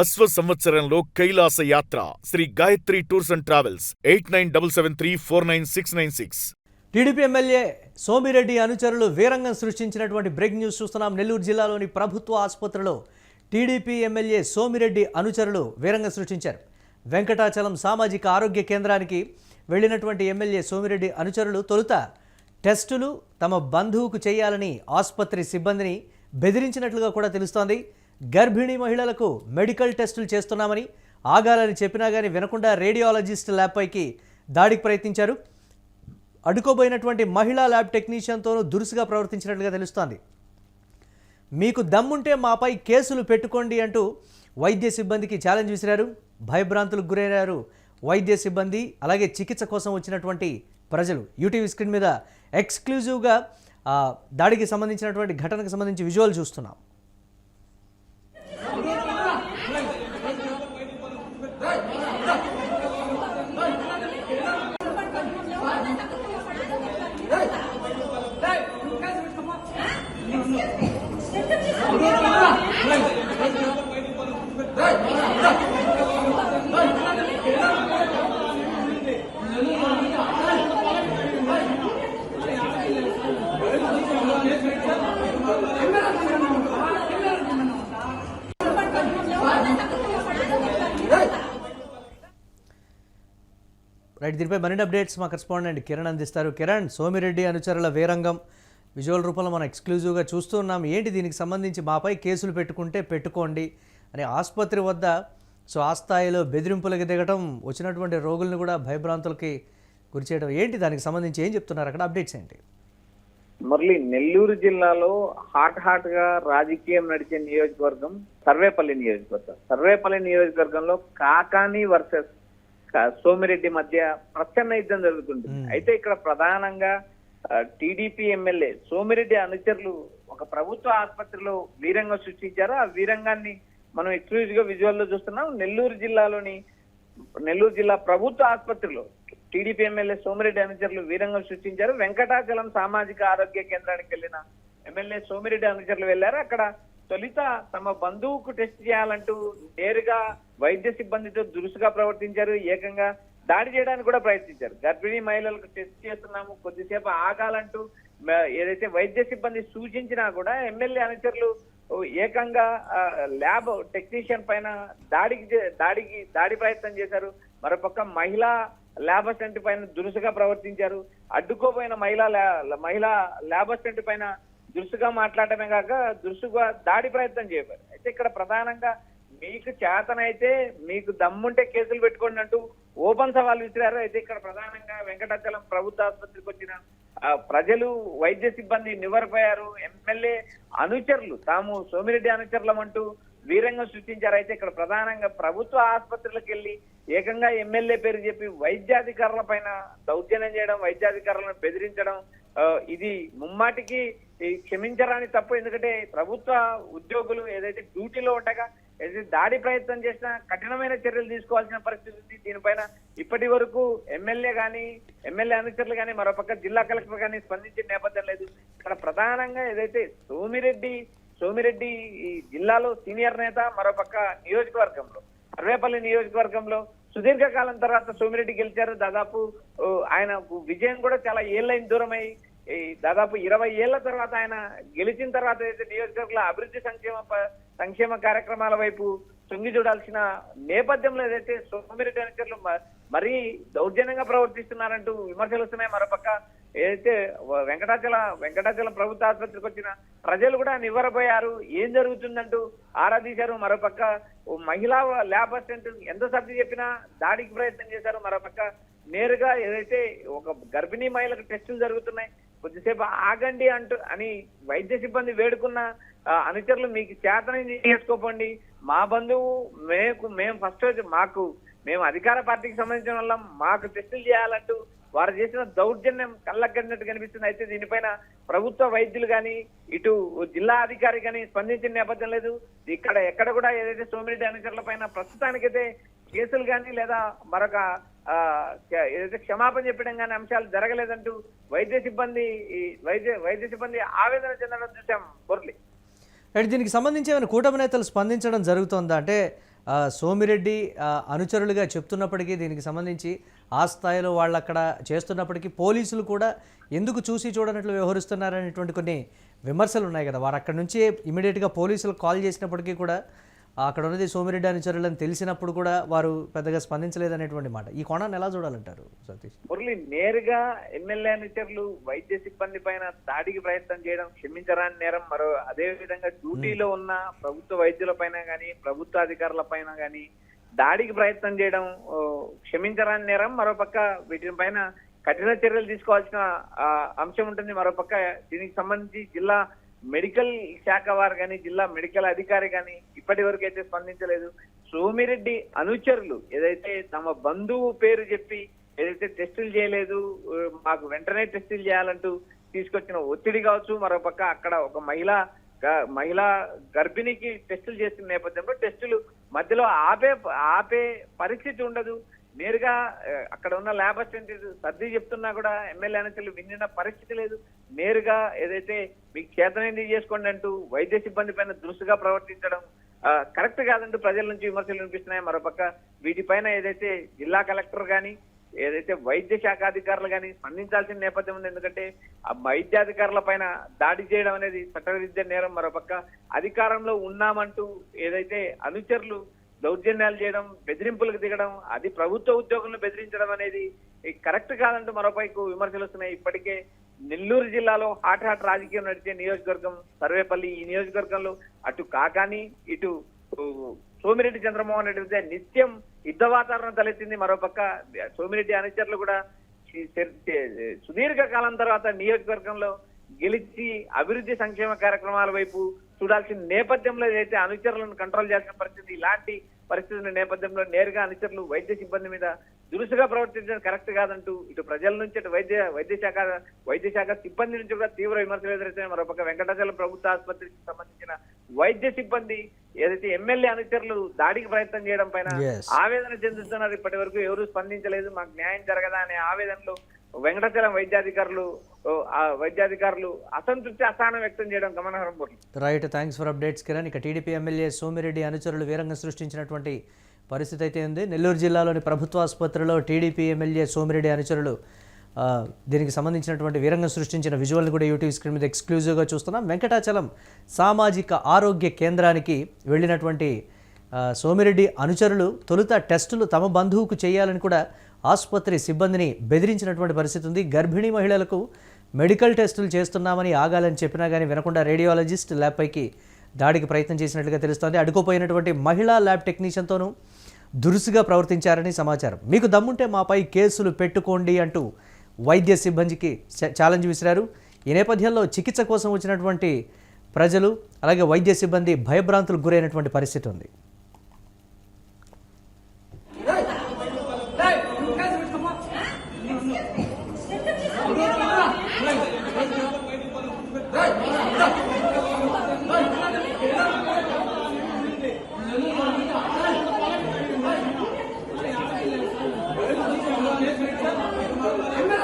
అశ్వ సంవత్సరంలో కైలాస యాత్ర Shri Gayatri tours and travels 8977349696. టీడీపీ ఎమ్మెల్యే సోమిరెడ్డి అనుచరులు వీరంగం సృష్టించినటువంటి బ్రేక్ న్యూస్ చూస్తున్నాం. నెల్లూరు జిల్లాలోని ప్రభుత్వ ఆసుపత్రిలో టీడీపీ ఎమ్మెల్యే సోమిరెడ్డి అనుచరులు వీరంగం సృష్టించారు. వెంకటాచలం సామాజిక ఆరోగ్య కేంద్రానికి వెళ్లినటువంటి ఎమ్మెల్యే సోమిరెడ్డి అనుచరులు తొలుత టెస్టులు తమ బంధువుకు చేయాలని ఆసుపత్రి సిబ్బందిని బెదిరించినట్లుగా కూడా తెలుస్తోంది. గర్భిణీ మహిళలకు మెడికల్ టెస్టులు చేస్తున్నామని ఆగాలని చెప్పినా కానీ వినకుండా రేడియాలజిస్ట్ ల్యాబ్ పైకి దాడికి ప్రయత్నించారు. అడ్డుకోబోయినటువంటి మహిళా ల్యాబ్ టెక్నీషియన్తోనూ దురుసుగా ప్రవర్తించినట్లుగా తెలుస్తోంది. మీకు దమ్ముంటే మాపై కేసులు పెట్టుకోండి అంటూ వైద్య సిబ్బందికి ఛాలెంజ్ విసిరారు. భయభ్రాంతులకు గురయ్యారు వైద్య సిబ్బంది, అలాగే చికిత్స కోసం వచ్చినటువంటి ప్రజలు. యూటీవీ స్క్రీన్ మీద ఎక్స్క్లూజివ్గా దాడికి సంబంధించినటువంటి ఘటనకు సంబంధించి విజువల్ చూస్తున్నాం. రైట్, దీనిపై మరిన్ని అప్డేట్స్ మా కరెస్పాండెంట్ కిరణ్ అందిస్తారు. కిరణ్, సోమిరెడ్డి అనుచరుల వీరంగం విజువల్ రూపంలో మనం ఎక్స్క్లూజివ్గా చూస్తున్నాం. ఏంటి దీనికి సంబంధించి మాపై కేసులు పెట్టుకుంటే పెట్టుకోండి అని ఆసుపత్రి వద్ద ఆ స్థాయిలో బెదిరింపులకు దిగటం, వచ్చినటువంటి రోగుల్ని కూడా భయభ్రాంతులకి గురి చేయడం, ఏంటి దానికి సంబంధించి ఏం చెప్తున్నారు అక్కడ? అప్డేట్స్ ఏంటి? మురళి, నెల్లూరు జిల్లాలో హాట్ గా రాజకీయం నడిచే నియోజకవర్గం సర్వేపల్లి నియోజకవర్గం. సర్వేపల్లి నియోజకవర్గంలో కాకాని వర్సెస్ సోమిరెడ్డి మధ్య ప్రచన్న యుద్ధం జరుగుతుంది. అయితే ఇక్కడ ప్రధానంగా టీడీపీ ఎమ్మెల్యే సోమిరెడ్డి అనుచరులు ఒక ప్రభుత్వ ఆసుపత్రిలో వీరంగం సృష్టించారు. ఆ వీరంగాన్ని మనం ఎక్స్క్లూజివ్ గా విజువల్ లో చూస్తున్నాం. నెల్లూరు జిల్లా ప్రభుత్వ ఆసుపత్రిలో టీడీపీ ఎమ్మెల్యే సోమిరెడ్డి అనుచరులు వీరంగం సృష్టించారు. వెంకటాచలం సామాజిక ఆరోగ్య కేంద్రానికి వెళ్లిన ఎమ్మెల్యే సోమిరెడ్డి అనుచరులు వెళ్లారు. అక్కడ తొలిత తమ బంధువుకు టెస్ట్ చేయాలంటూ నేరుగా వైద్య సిబ్బందితో దురుసుగా ప్రవర్తించారు. ఏకంగా దాడి చేయడానికి కూడా ప్రయత్నించారు. గర్భిణీ మహిళలకు టెస్ట్ చేస్తున్నాము, కొద్దిసేపు ఆగాలంటూ ఏదైతే వైద్య సిబ్బంది సూచించినా కూడా ఎమ్మెల్యే అనుచరులు ఏకంగా ల్యాబ్ టెక్నీషియన్ పైన దాడి ప్రయత్నం చేశారు. మరోపక్క మహిళా ల్యాబ్ అసిస్టెంట్ పైన దురుసుగా ప్రవర్తించారు. అడ్డుకోబోయిన మహిళా ల్యాబ్ అసిస్టెంట్ పైన దురుసుగా మాట్లాడటమే కాక దురుసుగా దాడి ప్రయత్నం చేశారు. అయితే ఇక్కడ ప్రధానంగా మీకు చేతనైతే మీకు దమ్ముంటే కేసులు పెట్టుకోండి అంటూ ఓపెన్ సవాల్ విసిరారు. అయితే ఇక్కడ ప్రధానంగా వెంకటాచలం ప్రభుత్వ ఆసుపత్రికి వచ్చిన ప్రజలు, వైద్య సిబ్బంది నివ్వెరపోయారు. ఎమ్మెల్యే అనుచరులు తాము సోమిరెడ్డి అనుచరులం అంటూ వీరంగం సృష్టించారు. అయితే ఇక్కడ ప్రధానంగా ప్రభుత్వ ఆసుపత్రులకు వెళ్లి ఏకంగా ఎమ్మెల్యే పేరు చెప్పి వైద్యాధికారుల పైన దౌర్జన్యం చేయడం, వైద్యాధికారులను బెదిరించడం, ఇది ముమ్మాటికి క్షమించరాని తప్పు. ఎందుకంటే ప్రభుత్వ ఉద్యోగులు ఏదైతే డ్యూటీలో ఉండగా ఏదైతే దాడి ప్రయత్నం చేసినా కఠినమైన చర్యలు తీసుకోవాల్సిన పరిస్థితి ఉంది. దీనిపైన ఇప్పటి వరకు ఎమ్మెల్యే అనుచరులు కానీ మరోపక్క జిల్లా కలెక్టర్ కానీ స్పందించిన నేపథ్యం లేదు. ఇక్కడ ప్రధానంగా ఏదైతే సోమిరెడ్డి ఈ జిల్లాలో సీనియర్ నేత, మరోపక్క నియోజకవర్గంలో సర్వేపల్లి నియోజకవర్గంలో సుదీర్ఘకాలం తర్వాత సోమిరెడ్డి గెలిచారు. దాదాపు ఆయన విజయం కూడా చాలా ఏళ్ళైన దూరమై దాదాపు 20 ఏళ్ల తర్వాత ఆయన గెలిచిన తర్వాత అయితే నియోజకవర్గంలో అభివృద్ధి సంక్షేమ కార్యక్రమాల వైపు తొంగి చూడాల్సిన నేపథ్యంలో ఏదైతే సోమిరెడ్డి అనుచరులు మరీ దౌర్జన్యంగా ప్రవర్తిస్తున్నారంటూ విమర్శలు వస్తున్నాయి. మరోపక్క ఏదైతే వెంకటాచలం ప్రభుత్వ ఆసుపత్రికి వచ్చిన ప్రజలు కూడా నివ్వెరపోయారు. ఏం జరుగుతుందంటూ ఆరా తీశారు. మరోపక్క మహిళా ల్యాబ్ అసిస్టెంట్ ఎంత సర్ది చెప్పినా దాడికి ప్రయత్నం చేశారు. మరోపక్క నేరుగా ఏదైతే ఒక గర్భిణీ మహిళకు టెస్టులు జరుగుతున్నాయి, కొద్దిసేపు ఆగండి అని వైద్య సిబ్బంది వేడుకున్న అనుచరులు మీకు చేతనైంది చేసుకోకండి, మా బంధువు మేము ఫస్ట్ మేము అధికార పార్టీకి సంబంధించిన వాళ్ళం, మాకు టెస్టులు చేయాలంటూ వారు చేసిన దౌర్జన్యం కళ్ళకన్నట్టు కనిపిస్తుంది. అయితే దీనిపైన ప్రభుత్వ వైద్యులు కానీ ఇటు జిల్లా అధికారి కానీ స్పందించిన నేపథ్యం లేదు. ఎక్కడ కూడా ఏదైతే సోమిరెడ్డి అనుచరుల పైన ప్రస్తుతానికైతే కేసులు కానీ లేదా మరొక ఏదైతే క్షమాపణ చెప్పడం కానీ అంశాలు జరగలేదంటూ వైద్య సిబ్బంది ఆవేదన చెందడం చూసాం. మురళి, దీనికి సంబంధించి ఏమైనా కూటమి నేతలు స్పందించడం జరుగుతుందా? అంటే సోమిరెడ్డి అనుచరులుగా చెప్తున్నప్పటికీ దీనికి సంబంధించి ఆ స్థాయిలో వాళ్ళు అక్కడ చేస్తున్నప్పటికీ పోలీసులు కూడా ఎందుకు చూసి చూడనట్లు వ్యవహరిస్తున్నారనేటువంటి కొన్ని విమర్శలు ఉన్నాయి కదా. వారు అక్కడ నుంచి ఇమీడియట్గా పోలీసులకు కాల్ చేసినప్పటికీ కూడా అక్కడ ఉన్నది సోమిరెడ్డి అనుచరులని తెలిసినప్పుడు కూడా వారు పెద్దగా స్పందించలేదనేటువంటి మాట. ఈ కోణాన్ని ఎలా చూడాలంటారు సతీష్? మురళి, నేరుగా ఎమ్మెల్యే అనుచరులు వైద్య సిబ్బంది పైన దాడికి ప్రయత్నం చేయడం క్షమించరాని నేరం. మరో అదే విధంగా డ్యూటీలో ఉన్న ప్రభుత్వ వైద్యుల పైన కానీ ప్రభుత్వ అధికారుల పైన కానీ దాడికి ప్రయత్నం చేయడం క్షమించరాని నేరం. మరోపక్క వీటిపైన కఠిన చర్యలు తీసుకోవాల్సిన అంశం ఉంటుంది. మరోపక్క దీనికి సంబంధించి జిల్లా మెడికల్ శాఖ వారు కానీ జిల్లా మెడికల్ అధికారి కానీ ఇప్పటి వరకు అయితే స్పందించలేదు. సోమిరెడ్డి అనుచరులు ఏదైతే తమ బంధువు పేరు చెప్పి ఏదైతే టెస్టులు చేయలేదు, మాకు వెంటనే టెస్టులు చేయాలంటూ తీసుకొచ్చిన ఒత్తిడి కావచ్చు, మరోపక్క అక్కడ ఒక మహిళా గర్భిణికి టెస్టులు చేస్తున్న నేపథ్యంలో టెస్టులు మధ్యలో ఆపే పరిస్థితి ఉండదు. నేరుగా అక్కడ ఉన్న ల్యాబ్ అసిస్టెంట్ సర్ది చెప్తున్నా కూడా ఎమ్మెల్యే అనుచరులు విన్న పరిస్థితి లేదు. నేరుగా ఏదైతే మీకు చేతనైంది చేసుకోండి అంటూ వైద్య సిబ్బంది పైన దురుసుగా ప్రవర్తించడం కరెక్ట్ కాదంటూ ప్రజల నుంచి విమర్శలు వినిపిస్తున్నాయి. మరోపక్క వీటిపైన ఏదైతే జిల్లా కలెక్టర్ కానీ ఏదైతే వైద్య శాఖ అధికారులు కానీ స్పందించాల్సిన నేపథ్యం ఉంది. ఎందుకంటే ఆ వైద్యాధికారుల పైన దాడి చేయడం అనేది చట్టవిరుద్ధ నేరం. మరోపక్క అధికారంలో ఉన్నామంటూ ఏదైతే అనుచరులు దౌర్జన్యాలు చేయడం, బెదిరింపులకు దిగడం, అది ప్రభుత్వ ఉద్యోగులను బెదిరించడం అనేది కరెక్ట్ కాదంటూ మరోపైకు విమర్శలు వస్తున్నాయి. ఇప్పటికే నెల్లూరు జిల్లాలో హాట్ రాజకీయం నడిచే నియోజకవర్గం సర్వేపల్లి. ఈ నియోజకవర్గంలో అటు కాకాని ఇటు సోమిరెడ్డి చంద్రమోహన్ రెడ్డి మధ్య నిత్యం యుద్ధ వాతావరణం తలెత్తింది. మరోపక్క సోమిరెడ్డి అనుచరులు కూడా సుదీర్ఘ కాలం తర్వాత నియోజకవర్గంలో గెలిచి అభివృద్ధి సంక్షేమ కార్యక్రమాల వైపు చూడాల్సిన నేపథ్యంలో ఏదైతే అనుచరులను కంట్రోల్ చేయాల్సిన పరిస్థితి, ఇలాంటి పరిస్థితుల నేపథ్యంలో నేరుగా అనుచరులు వైద్య సిబ్బంది మీద దురుసుగా ప్రవర్తించడం కరెక్ట్ కాదంటూ ఇటు ప్రజల నుంచి అటు వైద్య శాఖ సిబ్బంది నుంచి కూడా తీవ్ర విమర్శలు ఎదురవుతాయి. మరోపక్క వెంకటాచలం ప్రభుత్వ ఆసుపత్రికి సంబంధించిన వైద్య సిబ్బంది ఏదైతే ఎమ్మెల్యే అనుచరులు దాడికి ప్రయత్నం చేయడం పైన ఆవేదన చెందుతున్నారు. ఇప్పటి వరకు ఎవరు స్పందించలేదు, మాకు న్యాయం జరగదా అనే ఆవేదనలో వెంకటాచలం వైద్యాధికారులు అసంతృప్తి అసహనం వ్యక్తం చేయడం గమనార్హం. Right, thanks for updates Kiran. ఇక టీడీపీ ఎమ్మెల్యే సోమిరెడ్డి అనుచరులు వీరంగం సృష్టించినటువంటి పరిస్థితి అయితే ఉంది. నెల్లూరు జిల్లాలోని ప్రభుత్వ ఆసుపత్రిలో టీడీపీ ఎమ్మెల్యే సోమిరెడ్డి అనుచరులు దీనికి సంబంధించినటువంటి వీరంగం సృష్టించిన విజువల్ని కూడా యూట్యూబ్ స్క్రీన్ మీద ఎక్స్క్లూజివ్గా చూస్తున్నాం. వెంకటాచలం సామాజిక ఆరోగ్య కేంద్రానికి వెళ్ళినటువంటి సోమిరెడ్డి అనుచరులు తొలుత టెస్టులు తమ బంధువుకు చేయాలని కూడా ఆసుపత్రి సిబ్బందిని బెదిరించినటువంటి పరిస్థితి ఉంది. గర్భిణీ మహిళలకు మెడికల్ టెస్టులు చేస్తున్నామని ఆగాలని చెప్పినా కానీ వినకుండా రేడియాలజిస్ట్ ల్యాబ్ పైకి దాడికి ప్రయత్నం చేసినట్లుగా తెలుస్తోంది. అడుగుపోయినటువంటి మహిళా ల్యాబ్ టెక్నీషియన్తోనూ దురుసుగా ప్రవర్తించారని సమాచారం. మీకు దమ్ముంటే మాపై కేసులు పెట్టుకోండి అంటూ వైద్య సిబ్బందికి ఛాలెంజ్ విసిరారు. ఈ నేపథ్యంలో చికిత్స కోసం వచ్చినటువంటి ప్రజలు అలాగే వైద్య సిబ్బంది భయభ్రాంతులకు గురైనటువంటి పరిస్థితి ఉంది.